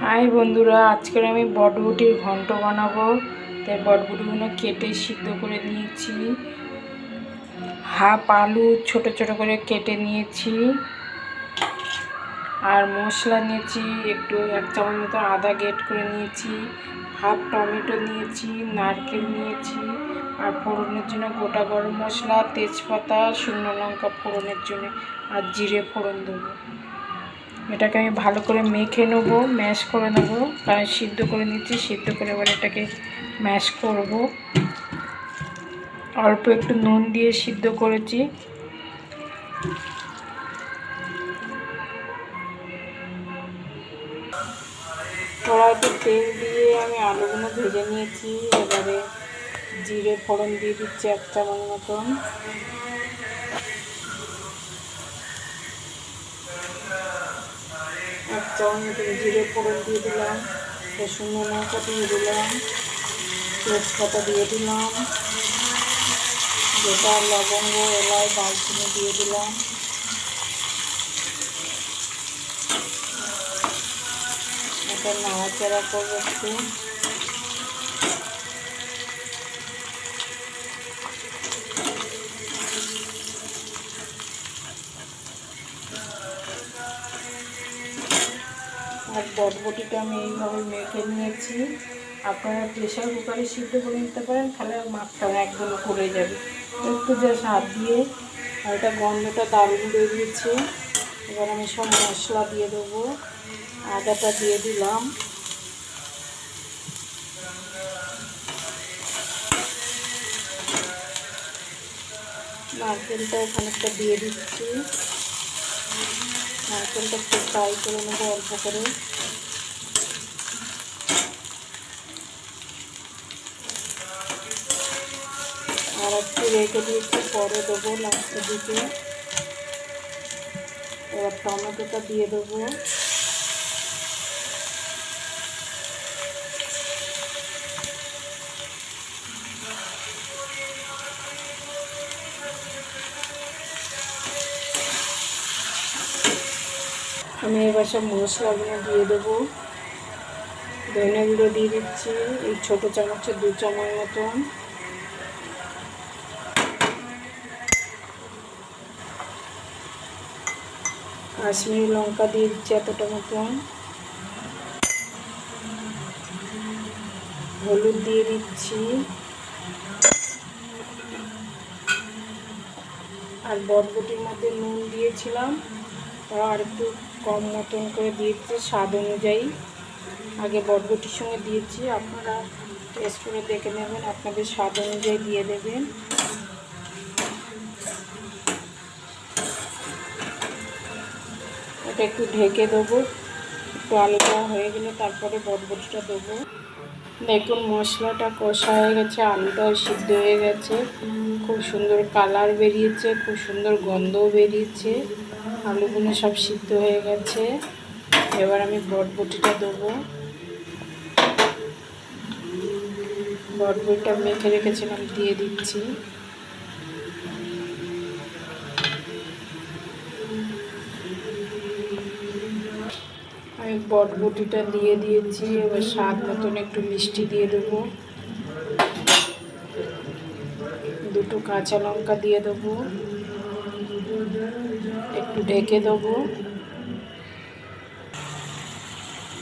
High বন্ধুরা, আজকে আমি বটবটির ঘন্ট বানাবো। তাই বটবটিগুলো কেটে সিদ্ধ করে নিয়েছি। হাফ আলু ছোট ছোট করে কেটে নিয়েছি। আর মশলা নিয়েছি একটু 1 চামচ মতো আদা গ্রেট করে নিয়েছি। হাফ টমেটো নিয়েছি, নারকেল নিয়েছি। আর ফোড়নের জন্য গোটা গরম মশলা, তেজপাতা, শুকনো লঙ্কা ফোড়নের জন্য, আর জিরে ফোড়ন দেবো। এটাকে আমি ভালো করে মেখে নেবো, ম্যাশ করে নেবো। কারণ সিদ্ধ করে নিচ্ছি, সিদ্ধ করে এবার এটাকে ম্যাশ করব। অল্প একটু নুন দিয়ে সিদ্ধ করেছি। কড়াইতে তেল দিয়ে আমি আলুগুলো ভেজে নিয়েছি। এবারে জিরে ফোড়ন দিয়ে দিচ্ছি 1 চামচ মতন। এক চামচ মতন জিরে ফোড়ন দিয়ে দিলাম। শুকনো লঙ্কা দিয়ে দিলাম, তেজপাতা দিয়ে দিলাম, গোটা লবঙ্গ, এলাচ, দারচিনি দিয়ে দিলাম। এটা নাড়াচাড়া করবো একটু। আর বটবটিটা আমি এইভাবে মেখে নিয়েছি। আপনারা প্রেশার কুকারে সিদ্ধ করে নিতে পারেন, তাহলে মাপটা একদম করে যাবে। একটু জাস্ট হাত দিয়ে, আর এটা গন্ধটা দারুণ বেরিয়েছে। এবার আমি সব মশলা দিয়ে দেবো। আদাটা দিয়ে দিলাম, নারকেলটা খানিকটা দিয়ে দিচ্ছি। নারকেলটা একটু ফ্রাই করে নেবো অল্প করে। আর একটু রেখে দিয়েছি, পরে দেবো লাস্টের দিকে। এবার টমেটোটা দিয়ে দেবো। আমি এবার সব মশলাগুলো দিয়ে দেবো। ধনে গুঁড়ো দিয়ে দিচ্ছি এই ছোটো চামচে 2 চামচ মতন। কাশ্মীরি লঙ্কা দিয়ে দিচ্ছি এতটা মতন। হলুদ দিয়ে দিচ্ছি। আর বটবটির মধ্যে নুন দিয়েছিলাম, আর একটু কম মতন করে দিয়েছি স্বাদ অনুযায়ী। আগে বটবটির সঙ্গে দিয়েছি, আপনারা টেস্ট করে দেখে নেবেন, আপনাদের স্বাদ অনুযায়ী দিয়ে দেবেন। এটা একটু ঢেকে দেবো, একটু আলুটা হয়ে গেলে তারপরে বটবটিটা দেবো। দেখুন মশলাটা কষা হয়ে গেছে, আলুটাও সিদ্ধ হয়ে গেছে, খুব সুন্দর কালার বেরিয়েছে, খুব সুন্দর গন্ধও বেরিয়েছে। আলুগুলো সব সিদ্ধ হয়ে গেছে। এবার আমি বটবটিটা দেবো। বটবটিটা মেখে রেখেছিলাম দিয়ে দিচ্ছি। আমি বটবটিটা দিয়ে দিয়েছি। এবার স্বাদ মতন একটু মিষ্টি দিয়ে দেবো। 2টো কাঁচা লঙ্কা দিয়ে দেবো। একটু ঢেকে দেবো।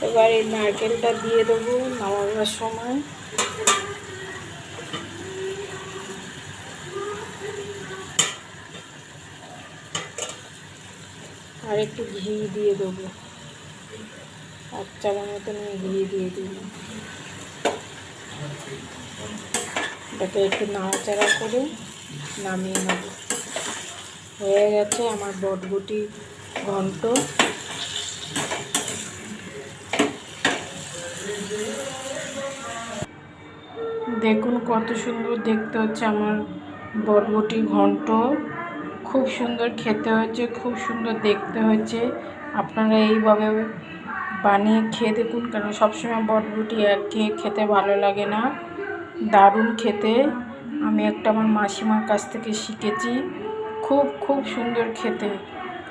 এবার এই নারকেলটা দিয়ে দেবো নামাবার সময়। আর একটু ঘি দিয়ে দেবো, 1 চামচ মতন ঘি দিয়ে দিলাম। এটাকে একটু নাড়াচাড়া করে নামিয়ে নেব। হয়ে গেছে আমার বটবটি ঘন্ট। দেখুন কত সুন্দর দেখতে হচ্ছে আমার বটবটি ঘন্ট। খুব সুন্দর খেতে হয়েছে, খুব সুন্দর দেখতে হয়েছে। আপনারা এইভাবে বানিয়ে খেয়ে দেখুন, কারণ সবসময় বটবটি একঘেয়ে খেতে ভালো লাগে না। দারুণ খেতে। আমি একটা আমার মাসিমার কাছ থেকে শিখেছি, খুব খুব সুন্দর খেতে।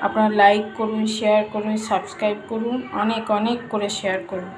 আপনারা লাইক করুন, শেয়ার করুন, সাবস্ক্রাইব করুন, অনেক অনেক করে শেয়ার করুন।